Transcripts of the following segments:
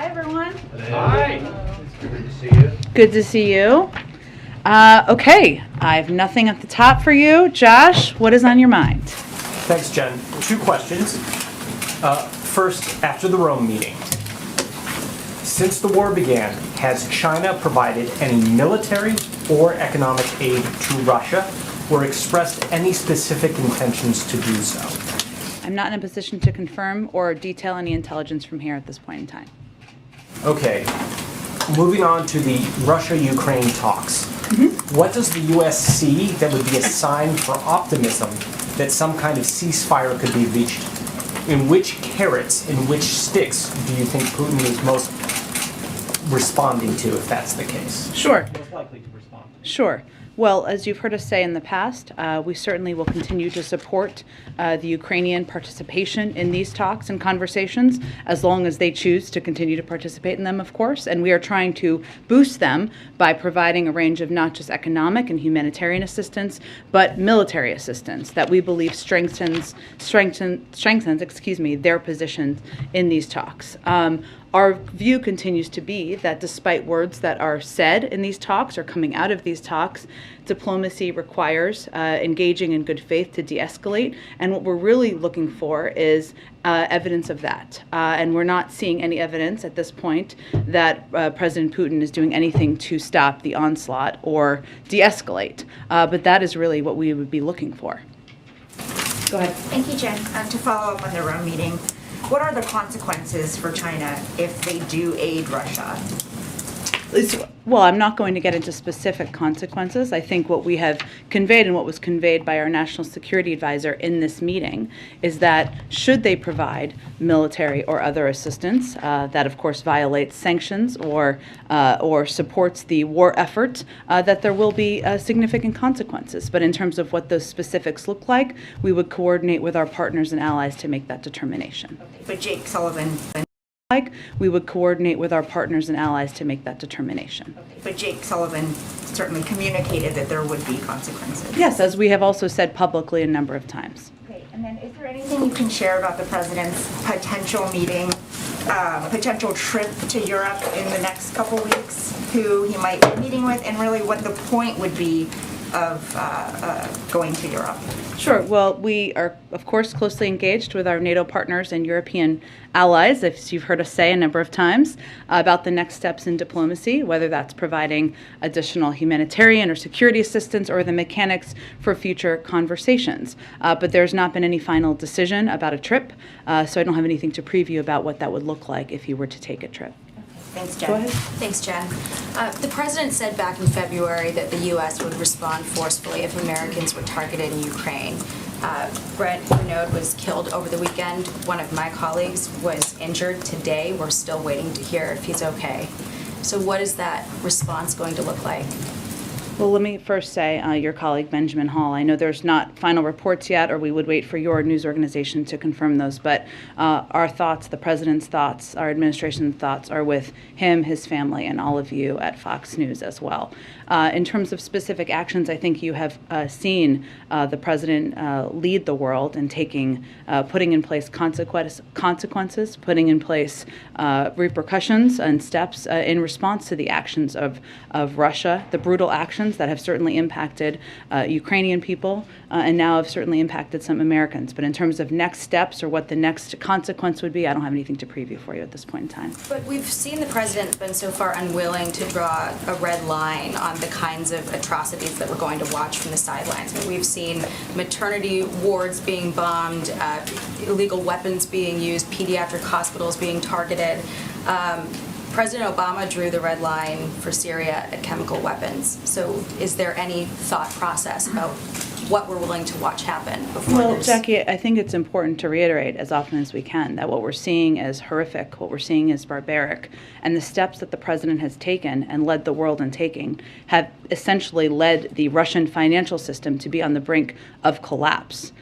Hi, everyone. Hi. It's good to see you. Good to see you. Okay, I have nothing at the top for you. Josh, what is on your mind? Thanks, Jen. Two questions. First, after the Rome meeting, since the war began, has China provided any military or economic aid to Russia or expressed any specific intentions to do so? I'm not in a position to confirm or detail any intelligence from here at this point in time. Okay. Moving on to the Russia-Ukraine talks. What does the U.S. see that would be a sign for optimism that some kind of ceasefire could be reached? In which carrots, in which sticks do you think Putin is most responding to, if that's the case? Sure. Most likely to respond. Sure. Well, as you've heard us say in the past, we certainly will continue to support the Ukrainian participation in these talks and conversations as long as they choose to continue to participate in them, of course. And we are trying to boost them by providing a range of not just economic and humanitarian assistance, but military assistance that we believe strengthens their positions in these talks. Our view continues to be that despite words that are said in these talks or coming out of these talks, diplomacy requires engaging in good faith to de-escalate. And what we're really looking for is evidence of that. And we're not seeing any evidence at this point that President Putin is doing anything to stop the onslaught or de-escalate. But that is really what we would be looking for. Go ahead. Thank you, Jen. To follow up on the Rome meeting, what are the consequences for China if they do aid Russia? Well, I'm not going to get into specific consequences. I think what we have conveyed and what was conveyed by our national security advisor in this meeting is that should they provide military or other assistance that, of course, violates sanctions or supports the war effort, that there will be significant consequences. But in terms of what those specifics look like, we would coordinate with our partners and allies to make that determination. Okay. But Jake Sullivan... We would coordinate with our partners and allies to make that determination. Okay. But Jake Sullivan certainly communicated that there would be consequences. Yes, as we have also said publicly a number of times. Okay. And then is there anything you can share about the president's potential meeting, potential trip to Europe in the next couple weeks, who he might be meeting with, and really what the point would be of going to Europe? Sure. Well, we are, of course, closely engaged with our NATO partners and European allies, as you've heard us say a number of times, about the next steps in diplomacy, whether that's providing additional humanitarian or security assistance or the mechanics for future conversations. But there's not been any final decision about a trip, so I don't have anything to preview about what that would look like if you were to take a trip. Thanks, Jen. Go ahead. Thanks, Jen. The president said back in February that the U.S. would respond forcefully if Americans were targeted in Ukraine. Brent Renaud was killed over the weekend. One of my colleagues was injured today. We're still waiting to hear if he's okay. So what is that response going to look like? Well, let me first say, your colleague Benjamin Hall, I know there's not final reports yet, or we would wait for your news organization to confirm those, but our thoughts, the president's thoughts, our administration's thoughts are with him, his family, and all of you at Fox News as well. In terms of specific actions, I think you have seen the president lead the world in putting in place consequences, putting in place repercussions and steps in response to the actions of Russia, the brutal actions that have certainly impacted Ukrainian people and now have certainly impacted some Americans. But in terms of next steps or what the next consequence would be, I don't have anything to preview for you at this point in time. But we've seen the president been so far unwilling to draw a red line on the kinds of atrocities that we're going to watch from the sidelines. I mean, we've seen maternity wards being bombed, illegal weapons being used, pediatric hospitals being targeted. President Obama drew the red line for Syria at chemical weapons. So is there any thought process about what we're willing to watch happen before Well, Jackie, I think it's important to reiterate as often as we can that what we're seeing is horrific, what we're seeing is barbaric, and the steps that the president has taken and led the world in taking have essentially led the Russian financial system to be on the brink of collapse.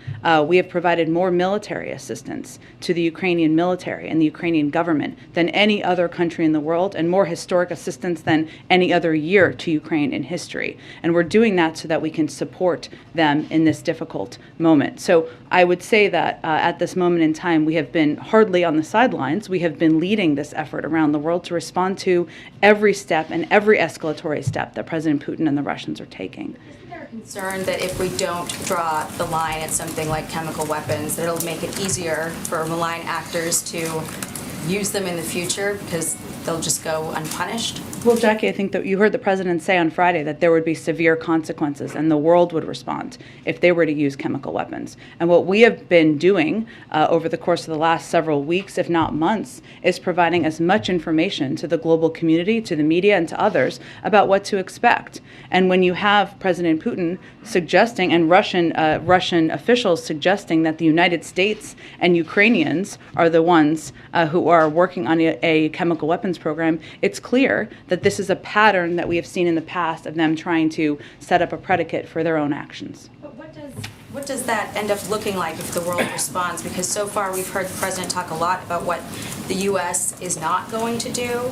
We have provided more military assistance to the Ukrainian military and the Ukrainian government than any other country in the world, and more historic assistance than any other year to Ukraine in history. And we're doing that so that we can support them them in this difficult moment. So I would say that at this moment in time, we have been hardly on the sidelines. We have been leading this effort around the world to respond to every step and every escalatory step that President Putin and the Russians are taking. Isn't there a concern that if we don't draw the line at something like chemical weapons, that it'll make it easier for malign actors to use them in the future because they'll just go unpunished? Well, Jackie, I think that you heard the president say on Friday that there would be severe consequences and the world would respond if they were to use chemical weapons. And what we have been doing over the course of the last several weeks, if not months, is providing as much information to the global community, to the media, and to others about what to expect. And when you have President Putin suggesting and Russian officials suggesting that the United States and Ukrainians are the ones who are working on a chemical weapons program, it's clear that this is a pattern that we have seen in the past of them trying to set up a predicate for their own actions. But what does that end up looking like if the world responds? Because so far we've heard the president talk a lot about what the U.S. is not going to do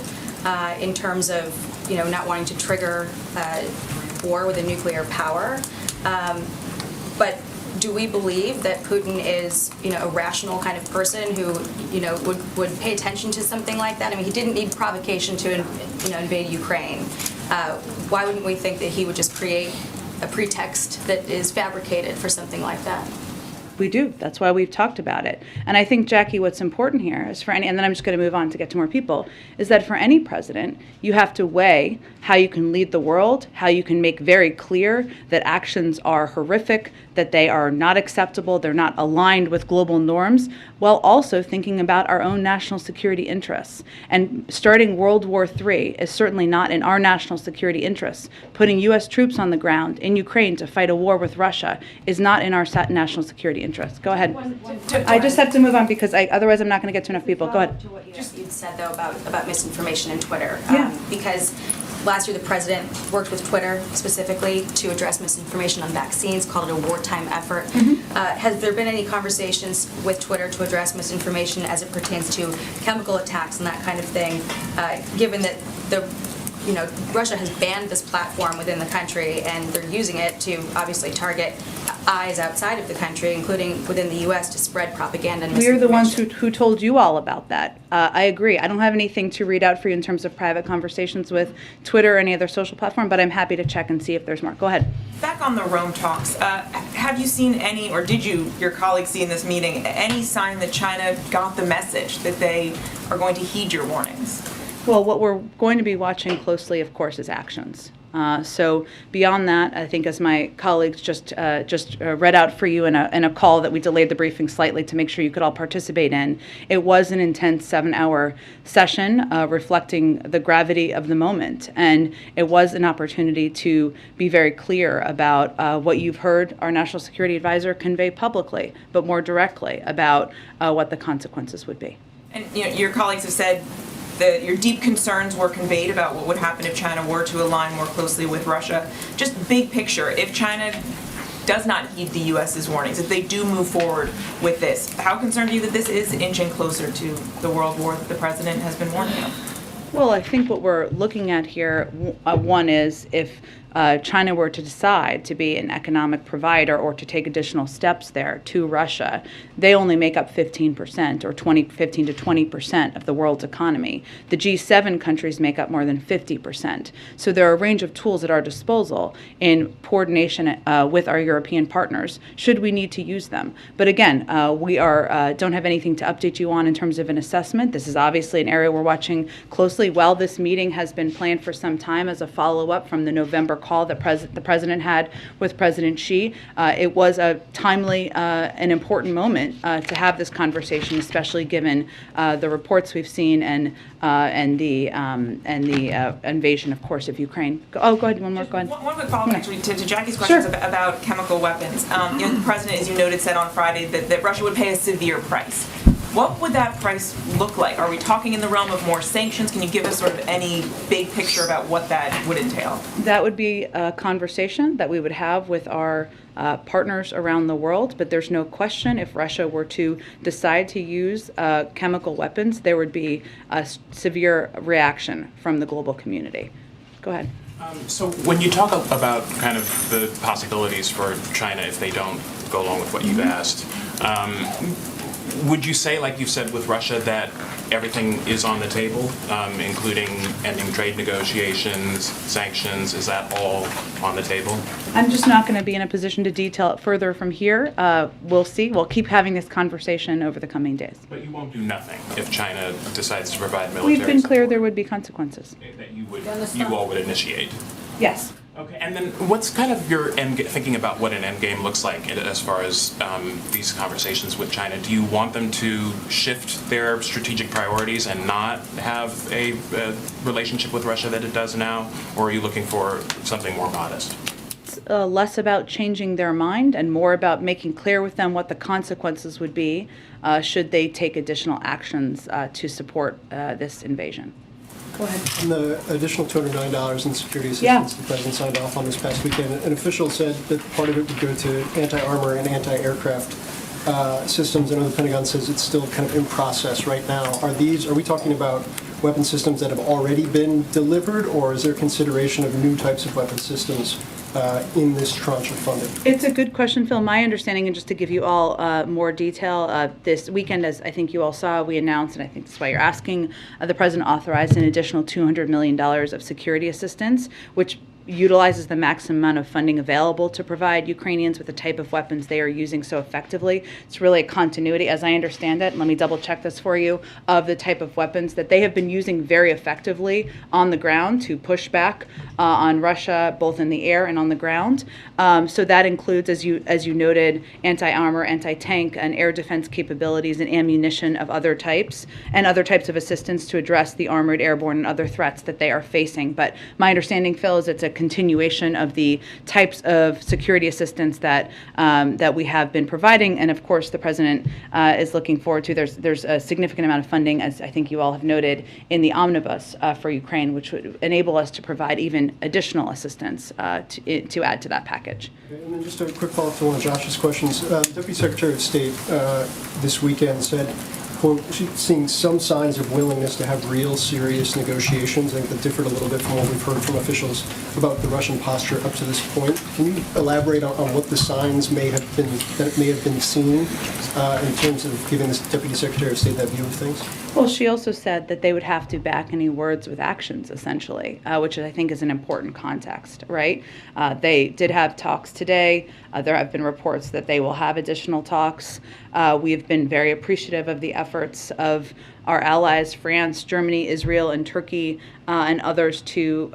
in terms of, not wanting to trigger war with a nuclear power. But do we believe that Putin is, a rational kind of person who, would pay attention to something like that? I mean, he didn't need provocation to, invade Ukraine. Why wouldn't we think that he would just create a pretext that is fabricated for something like that? We do. That's why we've talked about it. And I think, Jackie, what's important here is and then I'm just going to move on to get to more people, is that for any president, you have to weigh how you can lead the world, how you can make very clear that actions are horrific, that they are not acceptable, they're not aligned with global norms, while also thinking about our own national security interests. And starting World War III is certainly not in our national security interests. Putting U.S. troops on the ground in Ukraine to fight a war with Russia is not in our national security interests. Go ahead. I just have to move on because otherwise I'm not going to get to enough people. Go ahead. To what you'd said, though, about misinformation in Twitter. Yeah. Because last year the president worked with Twitter specifically to address misinformation on vaccines, called it a wartime effort. Has there been any conversations with Twitter to address misinformation as it pertains to chemical attacks and that kind of thing, given that Russia has banned this platform within the country and they're using it to obviously target eyes outside of the country, including within the U.S., to spread propaganda and We're the ones misinformation? who told you all about that. I agree. I don't have anything to read out for you in terms of private conversations with Twitter or any other social platform, but I'm happy to check and see if there's more. Go ahead. Back on the Rome talks, have you seen any, or did your colleagues see in this meeting, any sign that China got the message that they are going to heed your warnings? Well, what we're going to be watching closely, of course, is actions. So beyond that, I think as my colleagues just read out for you in a call that we delayed the briefing slightly to make sure you could all participate in, it was an intense 7-hour session reflecting the gravity of the moment. And it was an opportunity to be very clear about what you've heard our National Security Advisor convey publicly, but more directly about what the consequences would be. And your colleagues have said that your deep concerns were conveyed about what would happen if China were to align more closely with Russia. Just big picture, if China does not heed the U.S.'s warnings, if they do move forward with this, how concerned are you that this is inching closer to the world war that the president has been warning of? Well, I think what we're looking at here, one is if China were to decide to be an economic provider or to take additional steps there to Russia, they only make up 15% or 15 to 20% of the world's economy. The G7 countries make up more than 50%. So there are a range of tools at our disposal in coordination with our European partners, should we need to use them. But again, we don't have anything to update you on in terms of an assessment. This is obviously an area we're watching closely. While this meeting has been planned for some time as a follow-up from the November call that the president had with President Xi, it was a timely and important moment to have this conversation, especially given the reports we've seen and the invasion, of course, of Ukraine. Go ahead. One more. Go ahead. One quick follow-up, actually, to Jackie's questions about chemical weapons. The president, as you noted, said on Friday that Russia would pay a severe price. What would that price look like? Are we talking in the realm of more sanctions? Can you give us sort of any big picture about what that would entail? That would be a conversation that we would have with our partners around the world, but there's no question if Russia were to decide to use chemical weapons, there would be a severe reaction from the global community. Go ahead. So when you talk about kind of the possibilities for China if they don't go along with what you've asked, would you say, like you've said with Russia, that everything is on the table, including ending trade negotiations, sanctions? Is that all on the table? I'm just not going to be in a position to detail it further from here. We'll see. We'll keep having this conversation over the coming days. But you won't do nothing if China decides to provide military We've been clear support there would be consequences. that you all would initiate. Yes. Okay, and then what's kind of your thinking about what an end game looks like as far as these conversations with China? Do you want them to shift their strategic priorities and not have a relationship with Russia that it does now, or are you looking for something more modest? Less about changing their mind and more about making clear with them what the consequences would be should they take additional actions to support this invasion. Go ahead. On the additional $200 million in security assistance Yeah. the President signed off on this past weekend, an official said that part of it would go to anti-armor and anti-aircraft systems. I know the Pentagon says it's still kind of in process right now. Are we talking about weapon systems that have already been delivered, or is there consideration of new types of weapon systems in this tranche of funding? It's a good question, Phil. My understanding, and just to give you all more detail, this weekend, as I think you all saw, we announced, and I think that's why you're asking, the President authorized an additional $200 million of security assistance, which utilizes the maximum amount of funding available to provide Ukrainians with the type of weapons they are using so effectively. It's really a continuity, as I understand it, let me double check this for you, of the type of weapons that they have been using very effectively on the ground to push back on Russia, both in the air and on the ground. So that includes, as you noted, anti-armor, anti-tank, and air defense capabilities and ammunition of other types, and other types of assistance to address the armored, airborne, and other threats that they are facing. But my understanding, Phil, is it's a continuation of the types of security assistance that that we have been providing, and of course the President is looking forward to. There's a significant amount of funding, as I think you all have noted, in the omnibus for Ukraine, which would enable us to provide even additional assistance to add to that package. Okay, and then just a quick follow-up to one of Josh's questions. Deputy Secretary of State this weekend said, quote, she's seeing some signs of willingness to have real serious negotiations. I think that differed a little bit from what we've heard from officials about the Russian posture up to this point. Can you elaborate on what the signs may have been seen in terms of giving this Deputy Secretary of State that view of things? Well, she also said that they would have to back any words with actions, essentially, which I think is an important context, right? They did have talks today. There have been reports that they will have additional talks. We have been very appreciative of the efforts of our allies, France, Germany, Israel, and Turkey, and others to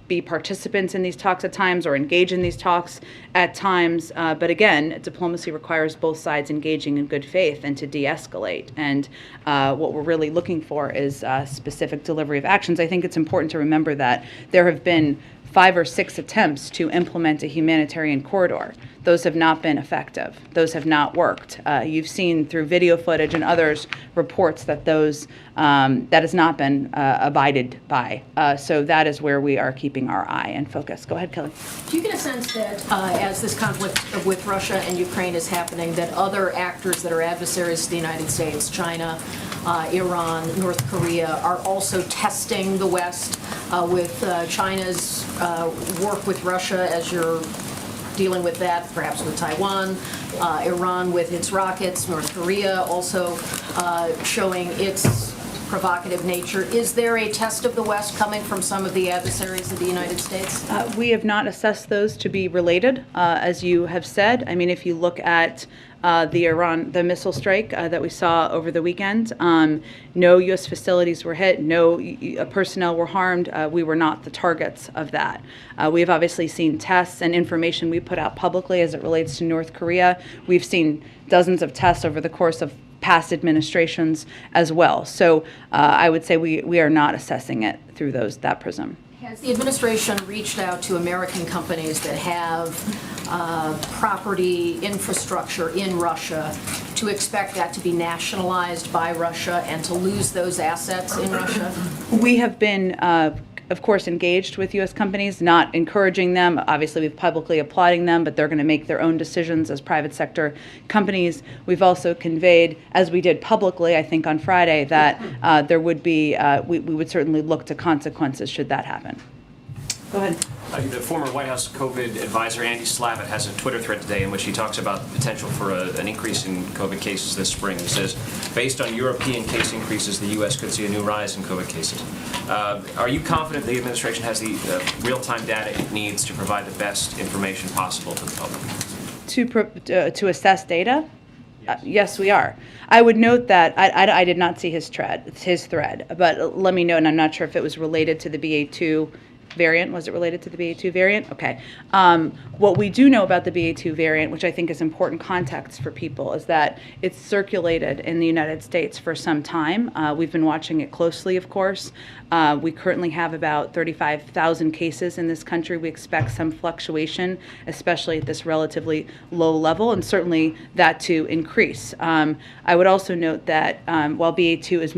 be participants in these talks at times or engage in these talks at times. But again, diplomacy requires both sides engaging in good faith and to de-escalate. And what we're really looking for is specific delivery of actions. I think it's important to remember that there have been 5 or 6 attempts to implement a humanitarian corridor. Those have not been effective. Those have not worked. You've seen through video footage and others reports that those that has not been abided by. So that is where we are keeping our eye and focus. Go ahead, Kelly. Do you get a sense that as this conflict with Russia and Ukraine is happening, that other actors that are adversaries to the United States, China, Iran, North Korea, are also testing the West with China's work with Russia as you're dealing with that, perhaps with Taiwan, Iran with its rockets, North Korea also showing its provocative nature. Is there a test of the West coming from some of the adversaries of the United States? We have not assessed those to be related, as you have said. I mean, if you look at the missile strike that we saw over the weekend, no U.S. facilities were hit, no personnel were harmed. We were not the targets of that. We have obviously seen tests and information we put out publicly as it relates to North Korea. We've seen dozens of tests over the course of past administrations as well. So I would say we are not assessing it through that prism. Has the administration reached out to American companies that have property, infrastructure in Russia to expect that to be nationalized by Russia and to lose those assets in Russia? We have been, of course, engaged with U.S. companies, not encouraging them. Obviously, we've publicly applauding them, but they're going to make their own decisions as private sector companies. We've also conveyed, as we did publicly, I think on Friday, that there would be, we would certainly look to consequences should that happen. Go ahead. The former White House COVID advisor, Andy Slavitt, has a Twitter thread today in which he talks about the potential for an increase in COVID cases this spring. He says, based on European case increases, the U.S. could see a new rise in COVID cases. Are you confident the administration has the real-time data it needs to provide the best information possible to the public? To assess data? Yes, we are. I would note that I did not see his thread, but let me know, and I'm not sure if it was related to the BA2 variant. Was it related to the BA2 variant? Okay. What we do know about the BA2 variant, which I think is important context for people, is that it's circulated in the United States for some time. We've been watching it closely, of course. We currently have about 35,000 cases in this country. We expect some fluctuation, especially at this relatively low level, and certainly that to increase. I would also note that while BA2 is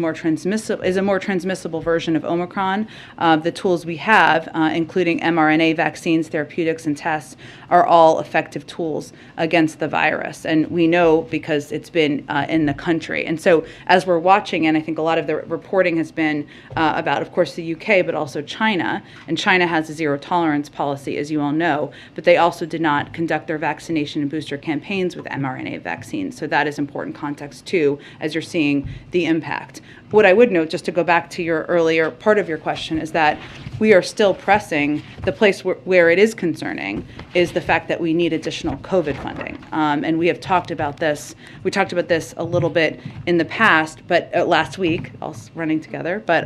a more transmissible version of Omicron, the tools we have, including mRNA vaccines, therapeutics, and tests, are all effective tools against the virus. And we know because it's been in the country. And so as we're watching, and I think a lot of the reporting has been about, of course, the UK, but also China. And China has a zero tolerance policy, as you all know, but they also did not conduct their vaccination and booster campaigns with mRNA vaccines. So that is important context, too, as you're seeing the impact. What I would note, just to go back to your earlier part of your question, is that we are still pressing. The place where it is concerning is the fact that we need additional COVID funding. And we have talked about this. We talked about this a little bit in the past, but last week, all running together. But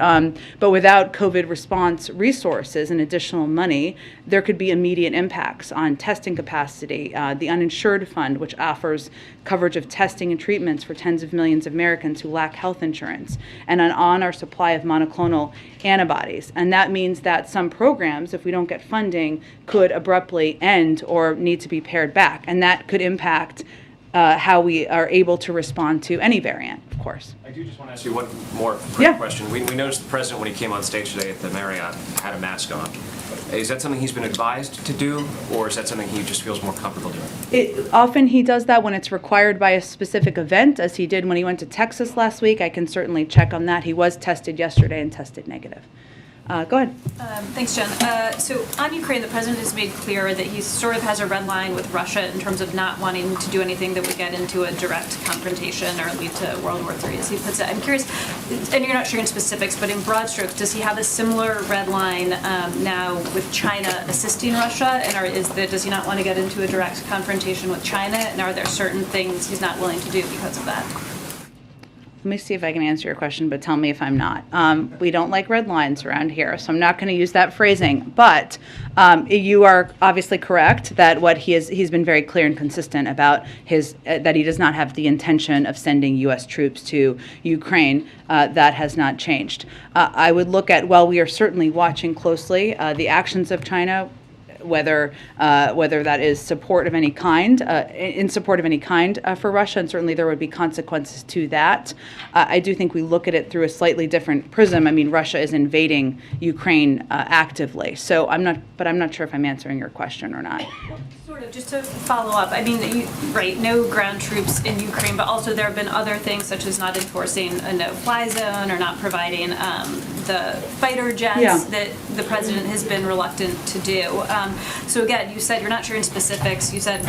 without COVID response resources and additional money, there could be immediate impacts on testing capacity. The uninsured fund, which offers coverage of testing and treatments for tens of millions of Americans who lack health insurance, and on our supply of monoclonal antibodies. And that means that some programs, if we don't get funding, could abruptly end or need to be pared back. And that could impact how we are able to respond to any variant, of course. I do just want to ask you one more quick question. We noticed the president, when he came on stage today at the Marriott, had a mask on. Is that something he's been advised to do, or is that something he just feels more comfortable doing? Often he does that when it's required by a specific event, as he did when he went to Texas last week. I can certainly check on that. He was tested yesterday and tested negative. Go ahead. Thanks, Jen. So on Ukraine, the president has made clear that he sort of has a red line with Russia in terms of not wanting to do anything that would get into a direct confrontation or lead to World War III, as he puts it. I'm curious, and you're not sharing specifics, but in broad strokes, does he have a similar red line now with China assisting Russia? And does he not want to get into a direct confrontation with China? And are there certain things he's not willing to do because of that? Let me see if I can answer your question, but tell me if I'm not. We don't like red lines around here, so I'm not going to use that phrasing. But you are obviously correct that he's been very clear and consistent about that he does not have the intention of sending U.S. troops to Ukraine. That has not changed. I would look at, while we are certainly watching closely the actions of China, whether that is support of any kind, in support of any kind for Russia, and certainly there would be consequences to that. I do think we look at it through a slightly different prism. I mean, Russia is invading Ukraine actively, so I'm not sure if I'm answering your question or not. Sort of, just to follow up, I mean, no ground troops in Ukraine, but also there have been other things such as not enforcing a no-fly zone or not providing the fighter jets that the president has been reluctant to do. So again, you said you're not sharing specifics. You said,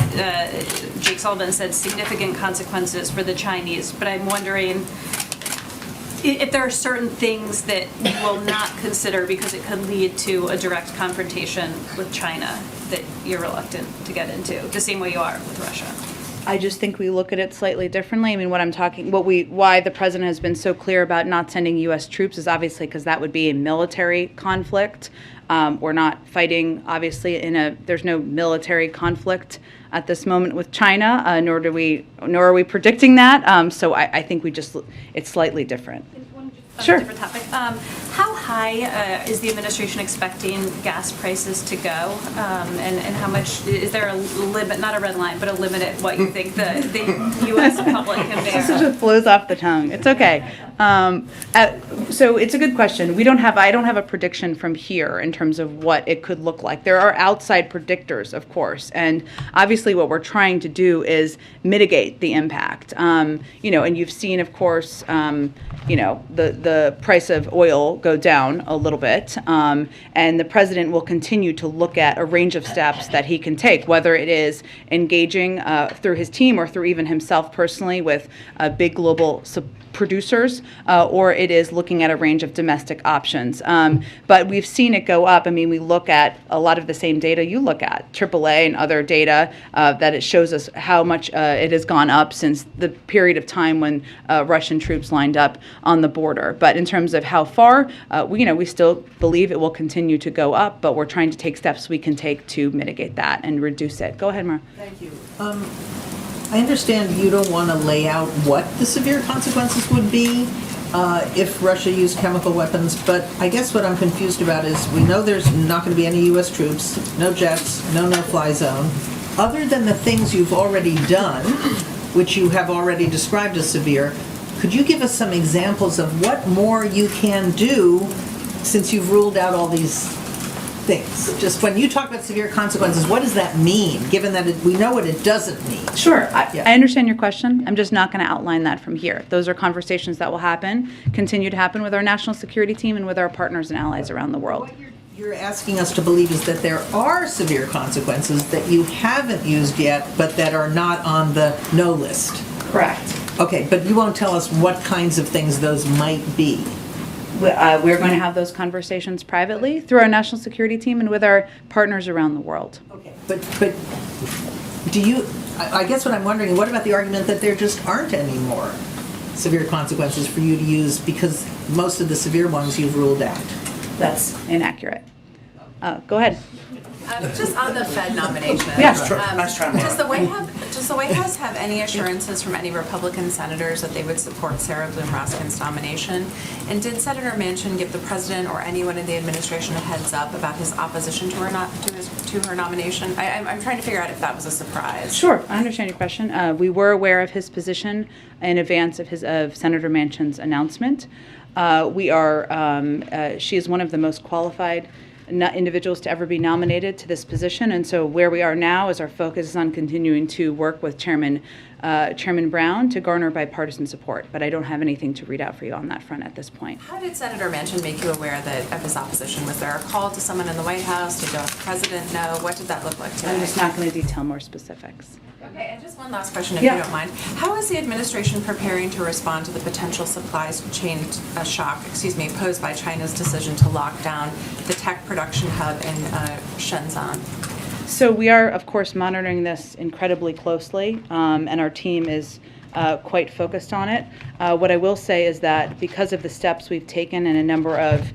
Jake Sullivan said significant consequences for the Chinese, but I'm wondering if there are certain things that you will not consider because it could lead to a direct confrontation with China that you're reluctant to get into, the same way you are with Russia. I just think we look at it slightly differently. I mean, why the president has been so clear about not sending U.S. troops is obviously because that would be a military conflict. We're not fighting, obviously, there's no military conflict at this moment with China, nor are we predicting that. So I think it's slightly different. Sure. Different topic. How high is the administration expecting gas prices to go? And how much, is there a limit, not a red line, but a limit at what you think the U.S. public can bear? This just flows off the tongue. It's okay. So it's a good question. I don't have a prediction from here in terms of what it could look like. There are outside predictors, of course, and obviously what we're trying to do is mitigate the impact. And you've seen, of course, the price of oil go down. down a little bit, and the president will continue to look at a range of steps that he can take, whether it is engaging through his team or through even himself personally with big global producers, or it is looking at a range of domestic options. But we've seen it go up. I mean, we look at a lot of the same data you look at, AAA and other data, that it shows us how much it has gone up since the period of time when Russian troops lined up on the border. But in terms of how far, we still believe it will continue to go up, but we're trying to take steps we can take to mitigate that and reduce it. Go ahead, Mara. Thank you. I understand you don't want to lay out what the severe consequences would be if Russia used chemical weapons, but I guess what I'm confused about is we know there's not going to be any U.S. troops, no jets, no no-fly zone. Other than the things you've already done, which you have already described as severe, could you give us some examples of what more you can do since you've ruled out all these things? Just when you talk about severe consequences, what does that mean, given that we know what it doesn't mean? Sure. I understand your question. I'm just not going to outline that from here. Those are conversations that will happen, continue to happen with our national security team and with our partners and allies around the world. What you're asking us to believe is that there are severe consequences that you haven't used yet, but that are not on the no list. Correct. Okay, but you won't tell us what kinds of things those might be. We're going to have those conversations privately through our national security team and with our partners around the world. Okay, but do you, I guess what I'm wondering, what about the argument that there just aren't any more severe consequences for you to use because most of the severe ones you've ruled out? That's inaccurate. Go ahead. Just on the Fed nomination. Yes. Does the White House have any assurances from any Republican senators that they would support Sarah Bloom Raskin's nomination? And did Senator Manchin give the president or anyone in the administration a heads up about his opposition to her nomination? I'm trying to figure out if that was a surprise. Sure, I understand your question. We were aware of his position in advance of Senator Manchin's announcement. She is one of the most qualified individuals to ever be nominated to this position, and so where we are now is our focus is on continuing to work with Chairman Brown to garner bipartisan support, but I don't have anything to read out for you on that front at this point. How did Senator Manchin make you aware of his opposition? Was there a call to someone in the White House? Did the president know? What did that look like today? I'm just not going to detail more specifics. Okay, and just one last question, if you don't mind. How is the administration preparing to respond to the potential supply chain shock, posed by China's decision to lock down the tech production hub in Shenzhen? So we are, of course, monitoring this incredibly closely, and our team is quite focused on it. What I will say is that because of the steps we've taken and a number of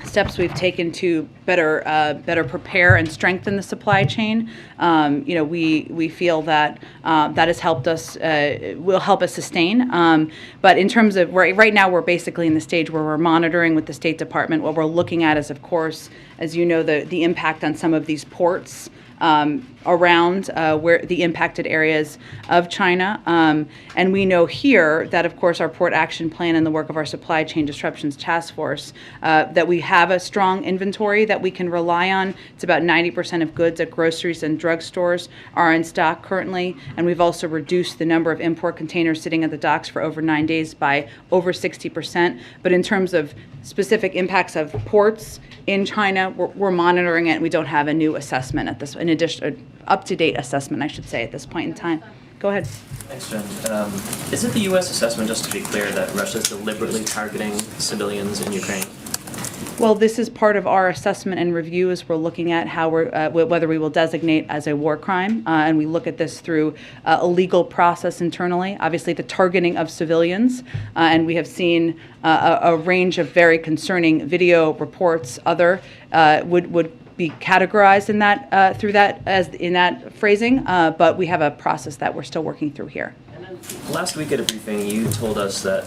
steps we've taken to better prepare and strengthen the supply chain, we feel that that has helped us, will help us sustain. But in terms of right now, we're basically in the stage where we're monitoring with the State Department. What we're looking at is, of course, as you know, the impact on some of these ports around where the impacted areas of China. And we know here that, of course, our port action plan and the work of our supply chain disruptions task force, that we have a strong inventory that we can rely on. It's about 90% of goods at groceries and drugstores are in stock currently. And we've also reduced the number of import containers sitting at the docks for over 9 days by over 60%. But in terms of specific impacts of ports in China, we're monitoring it, and we don't have a new assessment at this, in addition, up-to-date assessment, I should say, at this point in time. Go ahead. Thanks, Jen. Is it the U.S. assessment, just to be clear, that Russia is deliberately targeting civilians in Ukraine? Well, this is part of our assessment and review as we're looking at how whether we will designate as a war crime, and we look at this through a legal process internally. Obviously, the targeting of civilians, and we have seen a range of very concerning video reports. Other would be categorized in that through that as in that phrasing, but we have a process that we're still working through here. Last week at a briefing, you told us that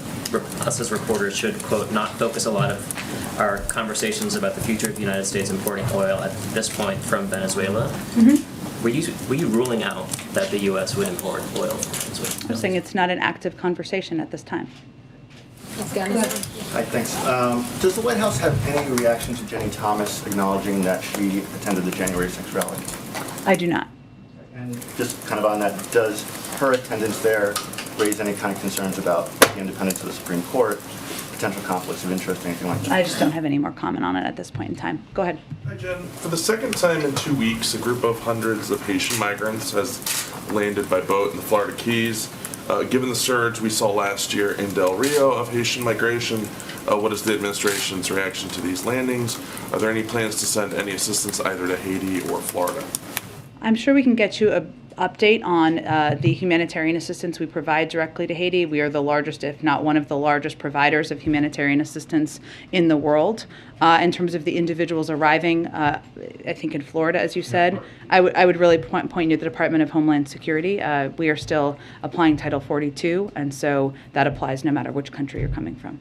us as reporters should, quote, not focus a lot of our conversations about the future of the United States importing oil at this point from Venezuela. Mm-hmm. Were you ruling out that the U.S. would import oil from Venezuela? I'm saying it's not an active conversation at this time. Hi, thanks. Does the White House have any reaction to Jenny Thomas acknowledging that she attended the January 6th rally? I do not. And just kind of on that, does her attendance there raise any kind of concerns about the independence of the Supreme Court? potential conflicts of interest, anything like that? I just don't have any more comment on it at this point in time. Go ahead. Hi, Jen. For the second time in 2 weeks, a group of hundreds of Haitian migrants has landed by boat in the Florida Keys. Given the surge we saw last year in Del Rio of Haitian migration, what is the administration's reaction to these landings? Are there any plans to send any assistance either to Haiti or Florida? I'm sure we can get you an update on the humanitarian assistance we provide directly to Haiti. We are the largest, if not one of the largest providers of humanitarian assistance in the world. In terms of the individuals arriving, I think in Florida, as you said, I would really point you to the Department of Homeland Security. We are still applying Title 42, and so that applies no matter which country you're coming from.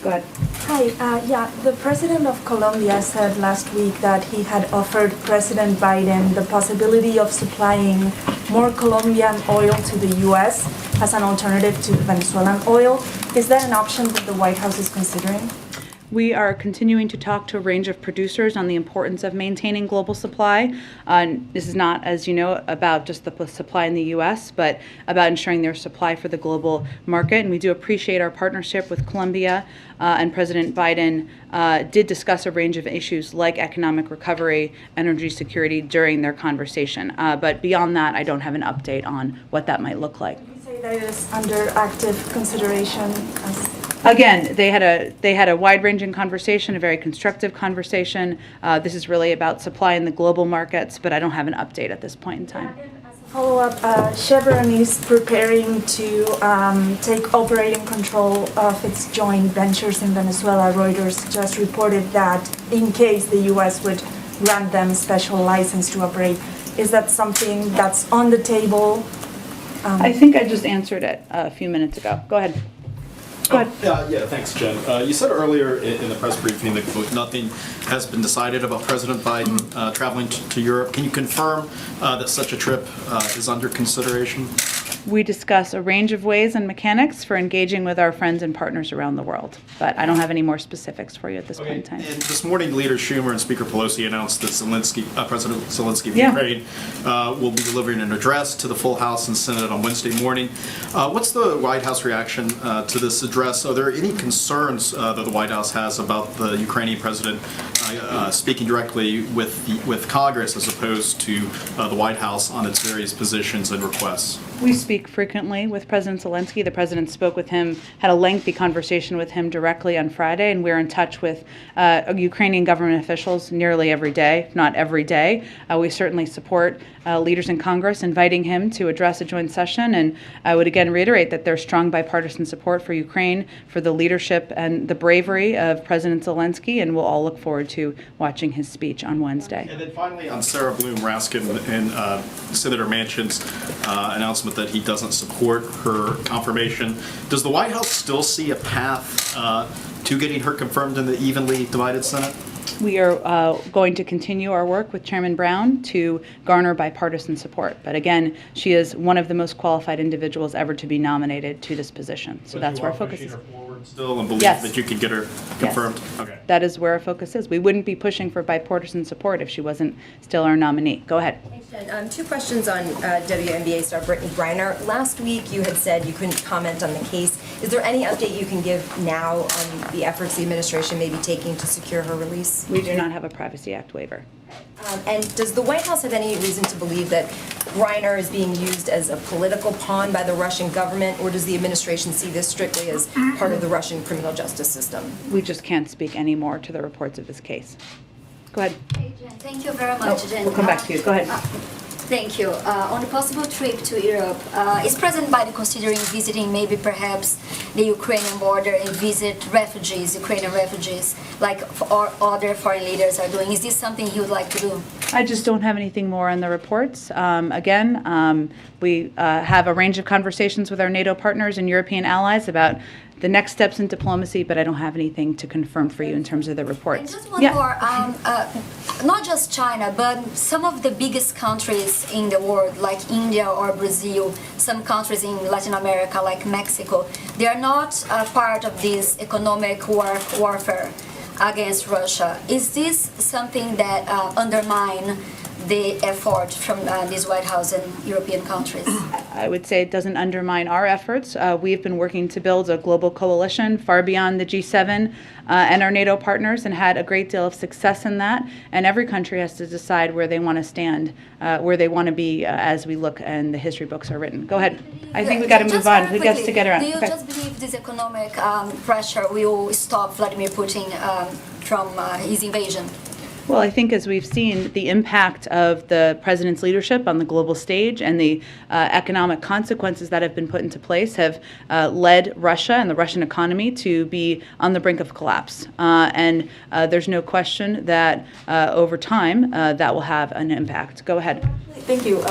Go ahead. Hi, the president of Colombia said last week that he had offered President Biden the possibility of supplying more Colombian oil to the U.S. as an alternative to Venezuelan oil. Is that an option that the White House is considering? We are continuing to talk to a range of producers on the importance of maintaining global supply. This is not, as you know, about just the supply in the U.S., but about ensuring there's supply for the global market. And we do appreciate our partnership with Colombia, and President Biden did discuss a range of issues like economic recovery, energy security during their conversation. But beyond that, I don't have an update on what that might look like. Would you say that it is under active consideration? Again, they had a wide-ranging conversation, a very constructive conversation. This is really about supply in the global markets, but I don't have an update at this point in time. Follow-up, Chevron is preparing to take operating control of its joint ventures in Venezuela. Reuters just reported that in case the U.S. would grant them special license to operate. Is that something that's on the table? I think I just answered it a few minutes ago. Go ahead. Go ahead. Yeah, thanks, Jen. You said earlier in the press briefing that quote, nothing has been decided about President Biden traveling to Europe. Can you confirm that such a trip is under consideration? We discuss a range of ways and mechanics for engaging with our friends and partners around the world, but I don't have any more specifics for you at this point in time. And this morning, Leader Schumer and Speaker Pelosi announced that President Zelensky of Ukraine will be delivering an address to the full House and Senate on Wednesday morning. What's the White House reaction to this address? Are there any concerns that the White House has about the Ukrainian president speaking directly with Congress as opposed to the White House on its various positions and requests? We speak frequently with President Zelensky. The president spoke with him, had a lengthy conversation with him directly on Friday, and we're in touch with Ukrainian government officials nearly every day, if not every day. We certainly support leaders in Congress inviting him to address a joint session, and I would again reiterate that there's strong bipartisan support for Ukraine, for the leadership and the bravery of President Zelensky, and we'll all look forward to watching his speech on Wednesday. And then finally, on Sarah Bloom Raskin and Senator Manchin's announcement that he doesn't support her confirmation, does the White House still see a path to getting her confirmed in the evenly divided Senate? We are going to continue our work with Chairman Brown to garner bipartisan support. But again, she is one of the most qualified individuals ever to be nominated to this position. So that's where our focus is. Still and believe that you could get her confirmed? Yes. Okay. That is where our focus is. We wouldn't be pushing for bipartisan support if she wasn't still our nominee. Go ahead. Thanks, Jen. Two questions on WNBA star Brittany Griner. Last week you had said you couldn't comment on the case. Is there any update you can give now on the efforts the administration may be taking to secure her release? We do not have a Privacy Act waiver. And does the White House have any reason to believe that Griner is being used as a political pawn by the Russian government, or does the administration see this strictly as part of the Russian criminal justice system? We just can't speak any more to the reports of this case. Go ahead. Hey, Jen. Thank you very much, Jen. We'll come back to you. Go ahead. Thank you. On the possible trip to Europe, is President Biden considering visiting maybe perhaps the Ukrainian border and visit refugees, Ukrainian refugees, like other foreign leaders are doing? Is this something he would like to do? I just don't have anything more on the reports. We have a range of conversations with our NATO partners and European allies about the next steps in diplomacy, but I don't have anything to confirm for you in terms of the reports. And just one more, not just China, but some of the biggest countries in the world, like India or Brazil, some countries in Latin America, like Mexico, they are not part of this economic warfare against Russia. Is this something that undermine the effort from this White House and European countries? I would say it doesn't undermine our efforts. We've been working to build a global coalition far beyond the G7 and our NATO partners, and had a great deal of success in that. And every country has to decide where they want to stand, where they want to be as we look and the history books are written. Go ahead. I think we got to move on. We got to get around. Do you just believe this economic pressure will stop Vladimir Putin from his invasion? Well, I think as we've seen, the impact of the president's leadership on the global stage and the economic consequences that have been put into place have led Russia and the Russian economy to be on the brink of collapse. And there's no question that over time that will have an impact. Go ahead. Thank you.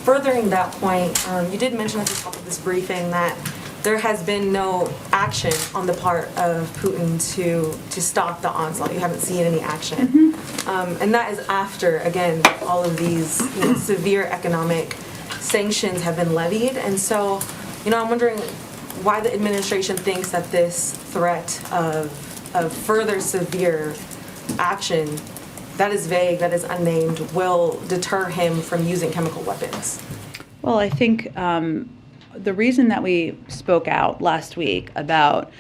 Furthering that point, you did mention at the top of this briefing that there has been no action on the part of Putin to stop the onslaught. You haven't seen any action. And that is after, again, all of these severe economic sanctions have been levied. And so, I'm wondering why the administration thinks that this threat of further severe action that is vague, that is unnamed, will deter him from using chemical weapons. Well, I think the reason that we spoke out last week about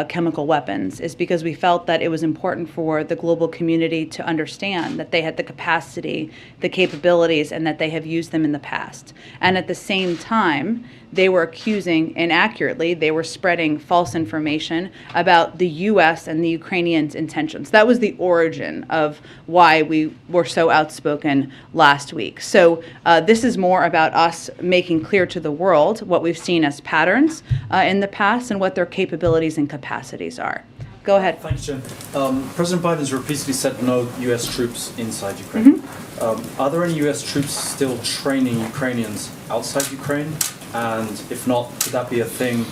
chemical weapons is because we felt that it was important for the global community to understand that they had the capacity, the capabilities, and that they have used them in the past. And at the same time, they were accusing inaccurately, they were spreading false information about the U.S. and the Ukrainians' intentions. That was the origin of why we were so outspoken last week. So this is more about us making clear to the world what we've seen as patterns in the past and what their capabilities and capacities are. Go ahead. Thanks, Jen. President Biden has repeatedly said no U.S. troops inside Ukraine. Are there any U.S. troops still training Ukrainians outside Ukraine? And if not, could that be a thing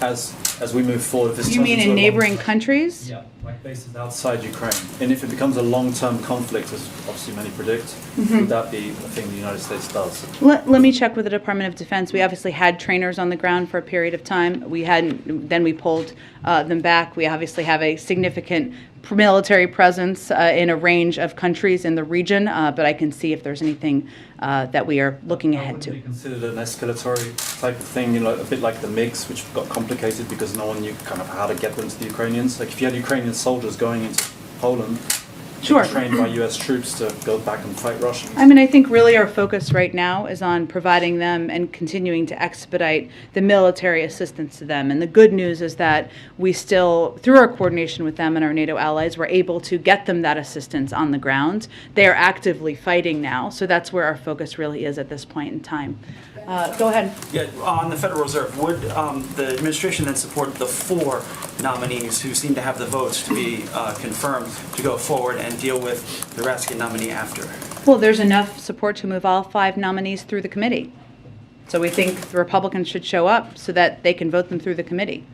as we move forward? If this You mean in neighboring countries? Yeah, like bases outside Ukraine. And if it becomes a long-term conflict, as obviously many predict, would that be a thing the United States does? Let me check with the Department of Defense. We obviously had trainers on the ground for a period of time. Then we pulled them back. We obviously have a significant military presence in a range of countries in the region, but I can see if there's anything that we are looking ahead to. Would be considered an escalatory type of thing, a bit like the MiGs, which got complicated because no one knew kind of how to get them to the Ukrainians. Like if you had Ukrainian soldiers going into Poland, Sure. trained by U.S. troops to go back and fight Russians. I mean, I think really our focus right now is on providing them and continuing to expedite the military assistance to them. And the good news is that we still, through our coordination with them and our NATO allies, we're able to get them that assistance on the ground. They are actively fighting now, so that's where our focus really is at this point in time. Go ahead. Yeah, on the Federal Reserve, would the administration then support the 4 nominees who seem to have the votes to be confirmed to go forward and deal with the Raskin nominee after? Well, there's enough support to move all 5 nominees through the committee. So we think the Republicans should show up so that they can vote them through the committee.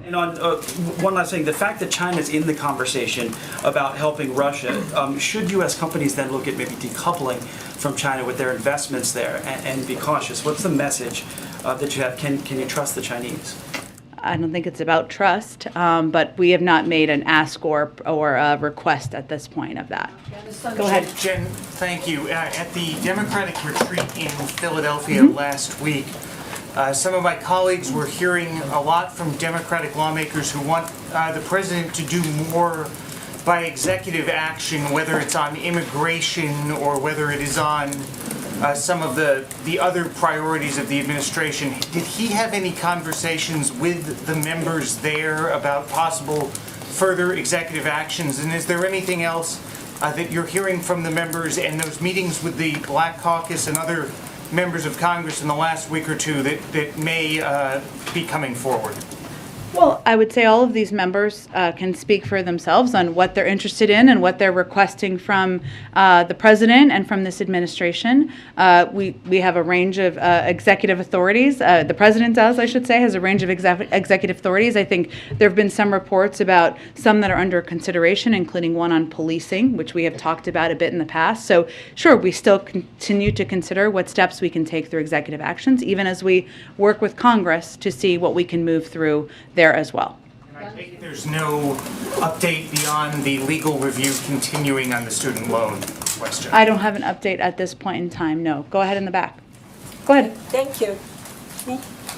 And on one last thing, the fact that China's in the conversation about helping Russia, should U.S. companies then look at maybe decoupling from China with their investments there and be cautious? What's the message that you have? Can you trust the Chinese? I don't think it's about trust, but we have not made an ask or a request at this point of that. Go ahead. Jen, thank you. At the Democratic retreat in Philadelphia last week, some of my colleagues were hearing a lot from Democratic lawmakers who want the president to do more by executive action, whether it's on immigration or whether it is on some of the other priorities of the administration. Did he have any conversations with the members there about possible further executive actions? And is there anything else that you're hearing from the members and those meetings with the Black Caucus and other members of Congress in the last week or two that may be coming forward? Well, I would say all of these members can speak for themselves on what they're interested in and what they're requesting from the president and from this administration. We have a range of executive authorities. The president does, I should say, has a range of executive authorities. I think there have been some reports about some that are under consideration, including one on policing, which we have talked about a bit in the past. So sure, we still continue to consider what steps we can take through executive actions, even as we work with Congress to see what we can move through there as well. And I take it there's no update beyond the legal review continuing on the student loan? this question. I don't have an update at this point in time, no. Go ahead in the back. Go ahead. Thank you.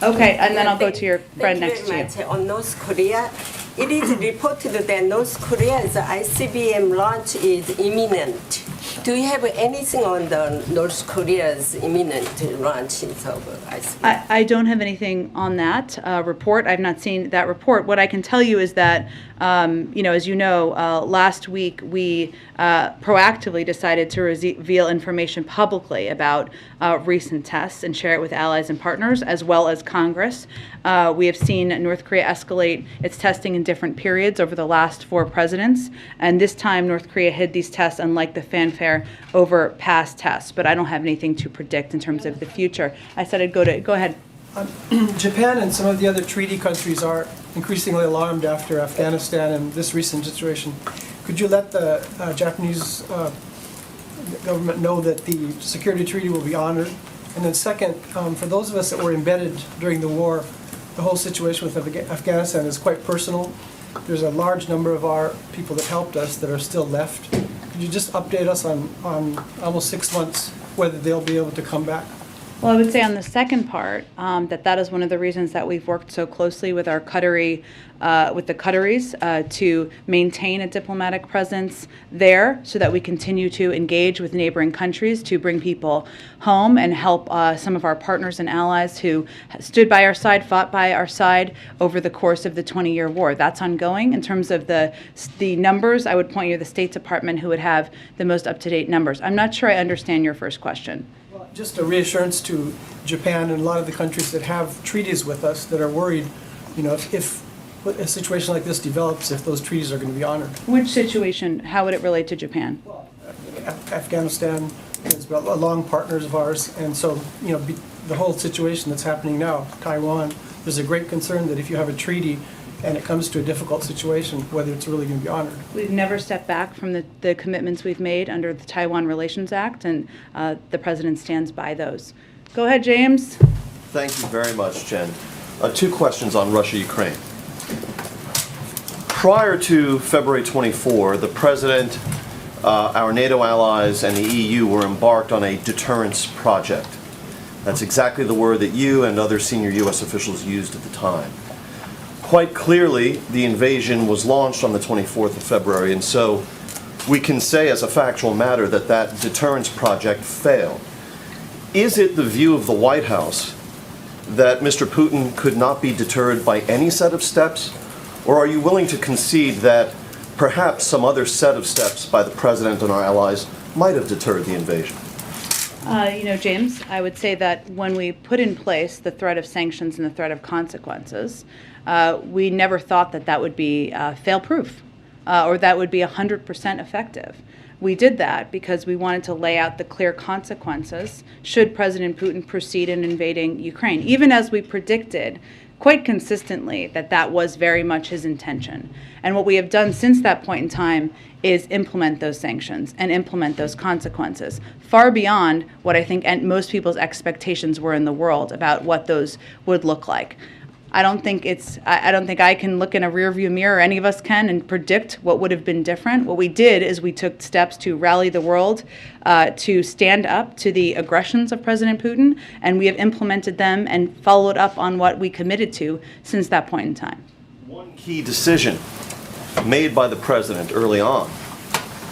Okay, and then I'll go to your friend next to you. Thank you very much. On North Korea, it is reported that North Korea's ICBM launch is imminent. Do you have anything on the North Korea's imminent launch of ICBM? I don't have anything on that report. I've not seen that report. What I can tell you is that, as you know, last week we proactively decided to reveal information publicly about recent tests and share it with allies and partners, as well as Congress. We have seen North Korea escalate its testing in different periods over the last 4 presidents, and this time North Korea hid these tests, unlike the fanfare over past tests. But I don't have anything to predict in terms of the future. I said I'd go ahead. Japan and some of the other treaty countries are increasingly alarmed after Afghanistan and this recent situation. Could you let the Japanese government know that the security treaty will be honored? And then second, for those of us that were embedded during the war, the whole situation with Afghanistan is quite personal. There's a large number of our people that helped us that are still left. Could you just update us on almost 6 months whether they'll be able to come back? Well, I would say on the second part, that is one of the reasons that we've worked so closely with our Qataris to maintain a diplomatic presence there, so that we continue to engage with neighboring countries to bring people home and help some of our partners and allies who stood by our side, fought by our side over the course of the 20-year war. That's ongoing. In terms of the numbers, I would point you to the State Department, who would have the most up-to-date numbers. I'm not sure I understand your first question. Just a reassurance to Japan and a lot of the countries that have treaties with us that are worried, if a situation like this develops, if those treaties are going to be honored. Which situation? How would it relate to Japan? Afghanistan is long partners of ours, and so, the whole situation that's happening now, Taiwan, there's a great concern that if you have a treaty and it comes to a difficult situation, whether it's really going to be honored. We've never stepped back from the commitments we've made under the Taiwan Relations Act, and the President stands by those. Go ahead, James. Thank you very much, Jen. 2 questions on Russia-Ukraine. Prior to February 24, the President, our NATO allies, and the EU were embarked on a deterrence project. That's exactly the word that you and other senior U.S. officials used at the time. Quite clearly, the invasion was launched on the 24th of February, and so we can say as a factual matter that that deterrence project failed. Is it the view of the White House that Mr. Putin could not be deterred by any set of steps, or are you willing to concede that perhaps some other set of steps by the President and our allies might have deterred the invasion? James, I would say that when we put in place the threat of sanctions and the threat of consequences, we never thought that would be fail-proof or that would be 100% effective. We did that because we wanted to lay out the clear consequences should President Putin proceed in invading Ukraine, even as we predicted quite consistently that was very much his intention. And what we have done since that point in time is implement those sanctions and implement those consequences, far beyond what I think most people's expectations were in the world about what those would look like. I don't think I can look in a rearview mirror, or any of us can, and predict what would have been different. What we did is we took steps to rally the world to stand up to the aggressions of President Putin, and we have implemented them and followed up on what we committed to since that point in time. One key decision made by the President early on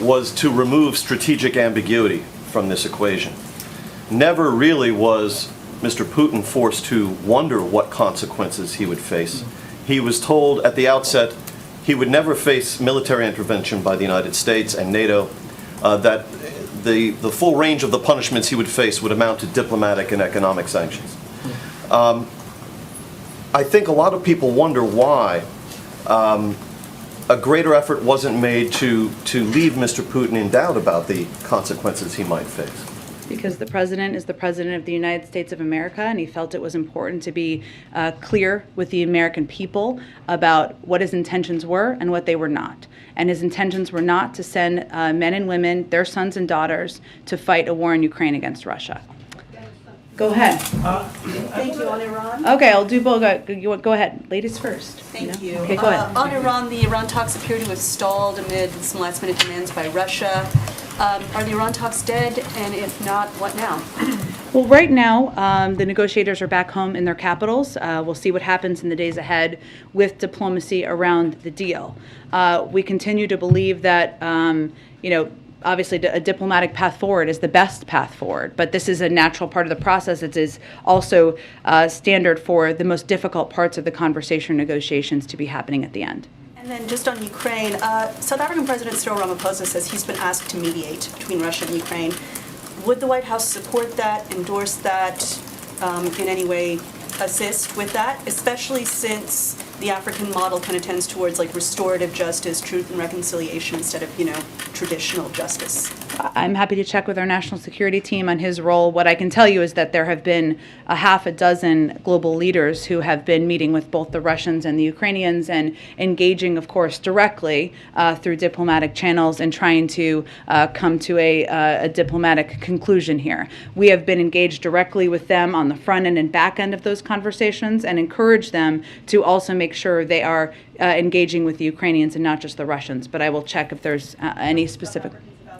was to remove strategic ambiguity from this equation. Never really was Mr. Putin forced to wonder what consequences he would face. He was told at the outset he would never face military intervention by the United States and NATO, that the full range of the punishments he would face would amount to diplomatic and economic sanctions. I think a lot of people wonder why a greater effort wasn't made to leave Mr. Putin in doubt about the consequences he might face. Because the President is the President of the United States of America, and he felt it was important to be clear with the American people about what his intentions were and what they were not. And his intentions were not to send men and women, their sons and daughters, to fight a war in Ukraine against Russia. Go ahead. Thank you. On Iran? Okay, I'll do both. Go ahead. Ladies first. Thank you. Okay, go ahead. On Iran, the Iran talks appear to have stalled amid some last-minute demands by Russia. Are the Iran talks dead, and if not, what now? Well, right now, the negotiators are back home in their capitals. We'll see what happens in the days ahead with diplomacy around the deal. We continue to believe that, obviously a diplomatic path forward is the best path forward, but this is a natural part of the process. It is also standard for the most difficult parts of the conversation negotiations to be happening at the end. And then just on Ukraine, South African President Cyril Ramaphosa says he's been asked to mediate between Russia and Ukraine. Would the White House support that, endorse that, in any way assist with that, especially since the African model kind of tends towards like restorative justice, truth and reconciliation instead of, traditional justice? I'm happy to check with our national security team on his role. What I can tell you is that there have been a half a dozen global leaders who have been meeting with both the Russians and the Ukrainians and engaging, of course, directly through diplomatic channels and trying to come to a diplomatic conclusion here. We have been engaged directly with them on the front end and back end of those conversations and encourage them to also make sure they are engaging with the Ukrainians and not just the Russians. But I will check if there's any specific.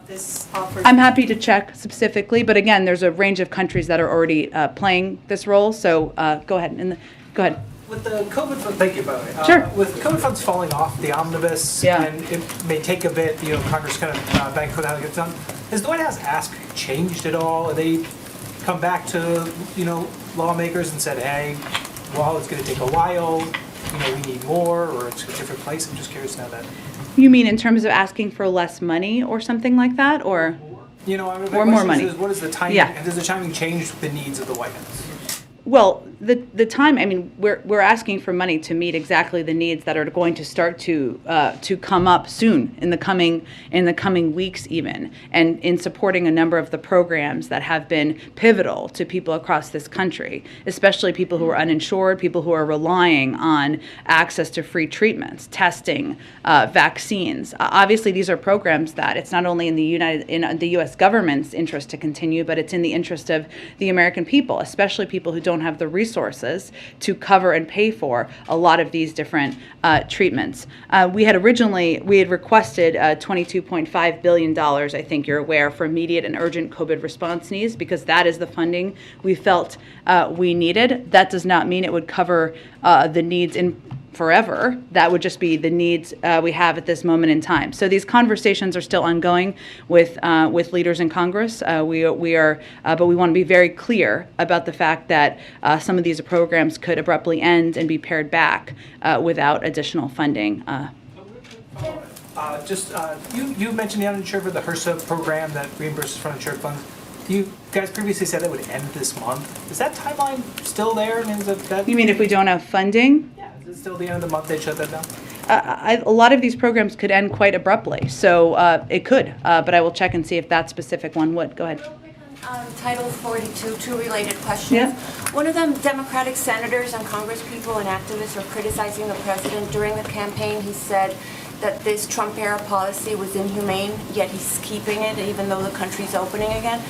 This offer. I'm happy to check specifically, but again, there's a range of countries that are already playing this role. So go ahead. Go ahead. With the COVID funds, thank you, by the way. Sure. With COVID funds falling off the omnibus, and it may take a bit, Congress kind of bank for how it gets done. Has the White House changed at all? Are they come back to lawmakers and said, hey, well, it's going to take a while. We need more, or it's a different place. I'm just curious now that. You mean in terms of asking for less money or something like that, or or more money? What is the timing? Yeah. Does the timing change with the needs of the White House? Well, the time. I mean, we're asking for money to meet exactly the needs that are going to start to come up soon in the coming weeks, even, and in supporting a number of the programs that have been pivotal to people across this country, especially people who are uninsured, people who are relying on access to free treatments, testing, vaccines. Obviously, these are programs that it's not only in the U.S. government's interest to continue, but it's in the interest of the American people, especially people who don't have the resources to cover and pay for a lot of these different treatments. We had requested $22.5 billion, I think you're aware, for immediate and urgent COVID response needs, because that is the funding we felt we needed. That does not mean it would cover the needs in forever. That would just be the needs we have at this moment in time. So these conversations are still ongoing with leaders in Congress. But we want to be very clear about the fact that some of these programs could abruptly end and be pared back without additional funding. You mentioned the uninsured for the HRSA program that reimburses for uninsured funds. You guys previously said that would end this month. Is that timeline still there? I mean, You mean if we don't have funding? Is it still the end of the month they shut that down? A lot of these programs could end quite abruptly, so it could, but I will check and see if that specific one would. Go ahead. Title 42, two related questions. Yeah. One of them, Democratic senators and congresspeople and activists are criticizing the president. During the campaign, he said that this Trump-era policy was inhumane, yet he's keeping it even though the country's opening again.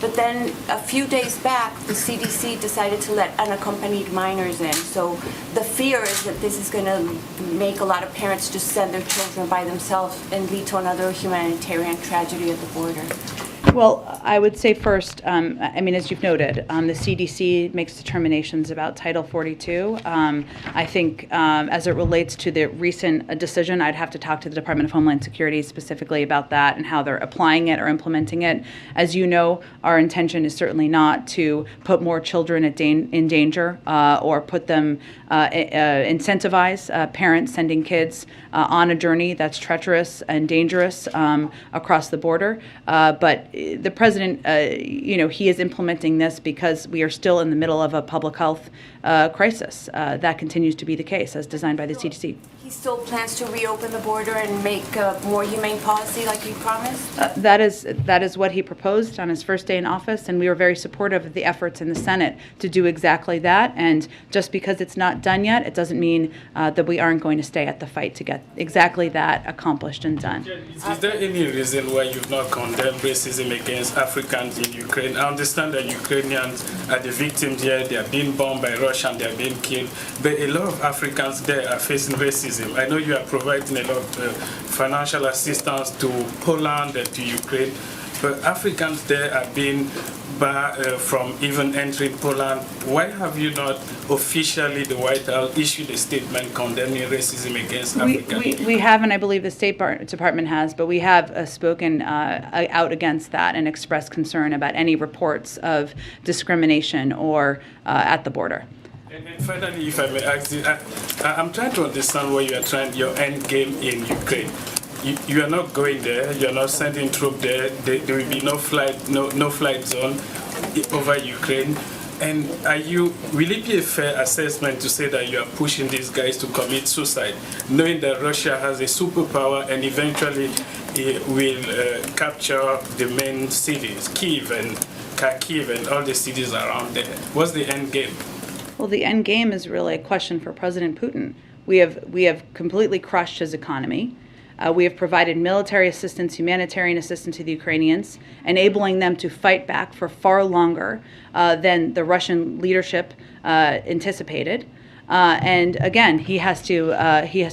But then a few days back, the CDC decided to let unaccompanied minors in. So the fear is that this is going to make a lot of parents just send their children by themselves and lead to another humanitarian tragedy at the border. Well, I would say first, as you've noted, the CDC makes determinations about Title 42. I think as it relates to the recent decision, I'd have to talk to the Department of Homeland Security specifically about that and how they're applying it or implementing it. As you know, our intention is certainly not to put more children in danger or put them, incentivize parents sending kids on a journey that's treacherous and dangerous across the border. But the president, he is implementing this because we are still in the middle of a public health crisis. That continues to be the case, as designed by the CDC. He still plans to reopen the border and make a more humane policy like he promised? That is what he proposed on his first day in office, and we were very supportive of the efforts in the Senate to do exactly that. And just because it's not done yet, it doesn't mean that we aren't going to stay at the fight to get exactly that accomplished and done. Is there any reason why you've not condemned racism against Africans in Ukraine. I understand that Ukrainians are the victims here. They are being bombed by Russia and they are being killed. But a lot of Africans there are facing racism. I know you are providing a lot of financial assistance to Poland and to Ukraine, but Africans there are being barred from even entering Poland. Why have you not officially, the White House, issued a statement condemning racism against Africans? We have, and I believe the State Department has, but we have spoken out against that and expressed concern about any reports of discrimination or at the border. And finally, if I may ask you, I'm trying to understand where you are trying your end game in Ukraine. You are not going there. You are not sending troops there. There will be no flight zone over Ukraine. And will it be a fair assessment to say that you are pushing these guys to commit suicide, knowing that Russia has a superpower and eventually it will capture the main cities, Kyiv and Kharkiv and all the cities around there? What's the end game? Well, the end game is really a question for President Putin. We have completely crushed his economy. We have provided military assistance, humanitarian assistance to the Ukrainians, enabling them to fight back for far longer than the Russian leadership anticipated. And again, he has to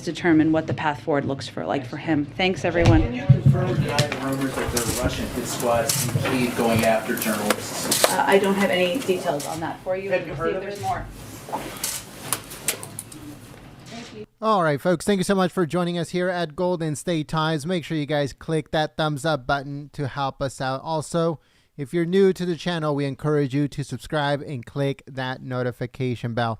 determine what the path forward looks like for him. Thanks, everyone. Can you confirm or deny the rumors that there are Russian hit squads in Kyiv going after journalists? I don't have any details on that for you. Have you heard See if of there's it? more. All right, folks, thank you so much for joining us here at Golden State Times. Make sure you guys click that thumbs up button to help us out. Also, if you're new to the channel, we encourage you to subscribe and click that notification bell.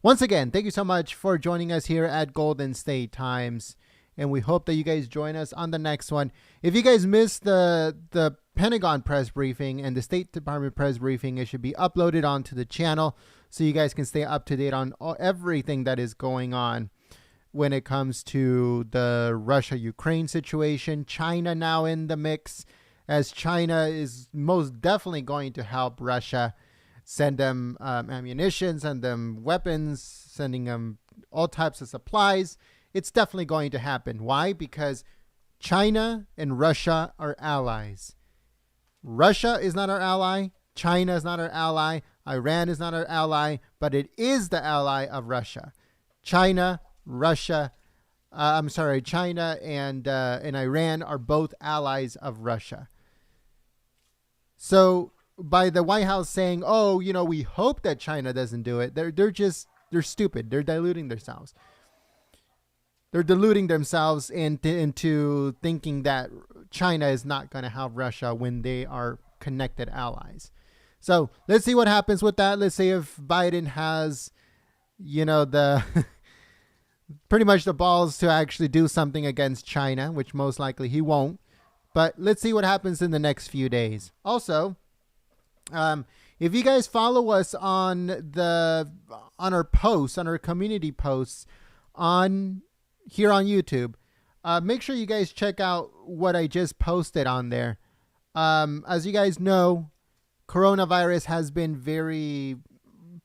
Once again, thank you so much for joining us here at Golden State Times, and we hope that you guys join us on the next one. If you guys missed the Pentagon press briefing and the State Department press briefing, it should be uploaded onto the channel so you guys can stay up to date on everything that is going on when it comes to the Russia-Ukraine situation. China now in the mix, as China is most definitely going to help Russia, send them ammunition, send them weapons, sending them all types of supplies. It's definitely going to happen. Why? Because China and Russia are allies. Russia is not our ally. China is not our ally. Iran is not our ally, but it is the ally of Russia. China and Iran are both allies of Russia. So by the White House saying, "Oh, we hope that China doesn't do it," they're stupid. They're deluding themselves. They're deluding themselves into thinking that China is not going to help Russia when they are connected allies. So let's see what happens with that. Let's see if Biden has, the pretty much the balls to actually do something against China, which most likely he won't. But let's see what happens in the next few days. Also, if you guys follow us on our posts, on our community posts here on YouTube, make sure you guys check out what I just posted on there. As you guys know, coronavirus has been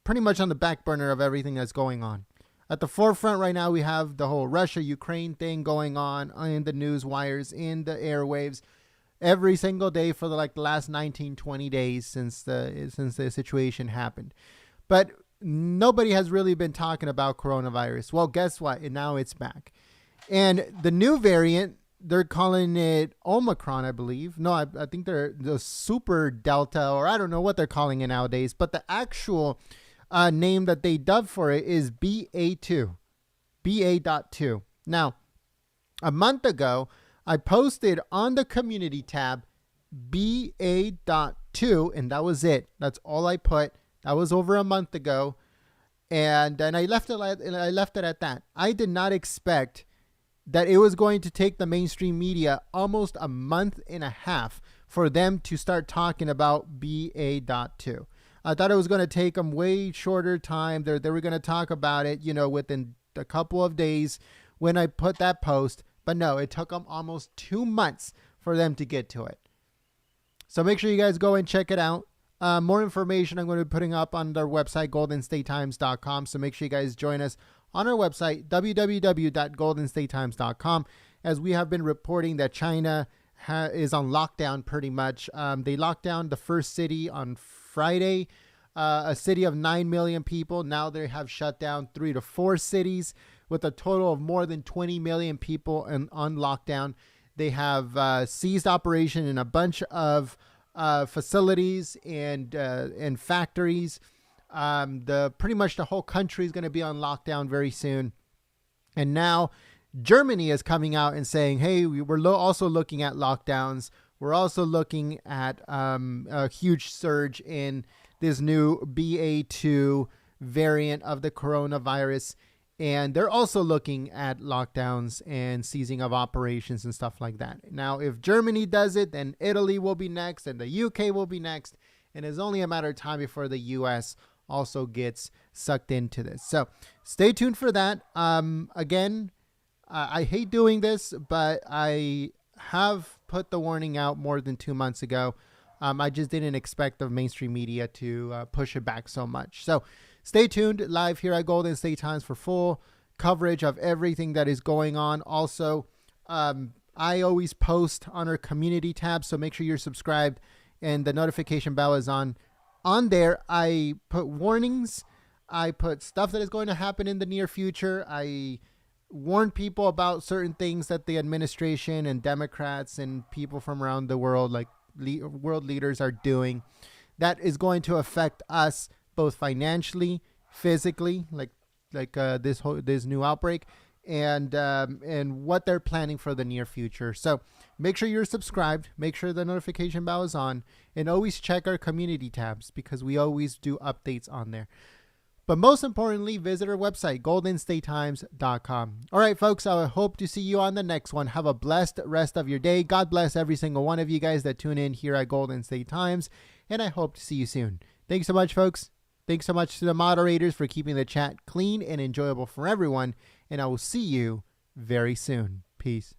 pretty much on the back burner of everything that's going on. At the forefront right now, we have the whole Russia-Ukraine thing going on in the news wires, in the airwaves, every single day for the last 19, 20 days since the situation happened. But nobody has really been talking about coronavirus. Well, guess what? And now it's back. And the new variant, they're calling it Omicron, I believe. No, I think they're the Super Delta, or I don't know what they're calling it nowadays. But the actual name that they dubbed for it is BA.2. Now, a month ago, I posted on the community tab BA.2, and that was it. That's all I put. That was over a month ago, and I left it at that. I did not expect that it was going to take the mainstream media almost a month and a half for them to start talking about BA.2. I thought it was going to take them way shorter time. They were going to talk about it, within a couple of days when I put that post. But no, it took them almost 2 months for them to get to it. So make sure you guys go and check it out. More information I'm going to be putting up on their website, goldenstatetimes.com. So make sure you guys join us on our website, www.goldenstatetimes.com, as we have been reporting that China is on lockdown pretty much. They locked down the first city on Friday, a city of 9 million people. Now they have shut down 3 to 4 cities with a total of more than 20 million people on lockdown. They have seized operation in a bunch of facilities and factories. Pretty much the whole country is going to be on lockdown very soon. And now Germany is coming out and saying, hey, we're also looking at lockdowns. We're also looking at a huge surge in this new BA2 variant of the coronavirus. And they're also looking at lockdowns and seizing of operations and stuff like that. Now, if Germany does it, then Italy will be next and the UK will be next. And it's only a matter of time before the US also gets sucked into this. So stay tuned for that. Again, I hate doing this, but I have put the warning out more than 2 months ago. I just didn't expect the mainstream media to push it back so much. So stay tuned live here at Golden State Times for full coverage of everything that is going on. Also, I always post on our community tab, so make sure you're subscribed and the notification bell is on. On there, I put warnings. I put stuff that is going to happen in the near future. I warn people about certain things that the administration and Democrats and people from around the world, like world leaders, are doing that is going to affect us both financially, physically, like this new outbreak, and what they're planning for the near future. So make sure you're subscribed, make sure the notification bell is on, and always check our community tabs because we always do updates on there. But most importantly, visit our website, goldenstatetimes.com. All right, folks, I hope to see you on the next one. Have a blessed rest of your day. God bless every single one of you guys that tune in here at Golden State Times, and I hope to see you soon. Thanks so much, folks. Thanks so much to the moderators for keeping the chat clean and enjoyable for everyone, and I will see you very soon. Peace.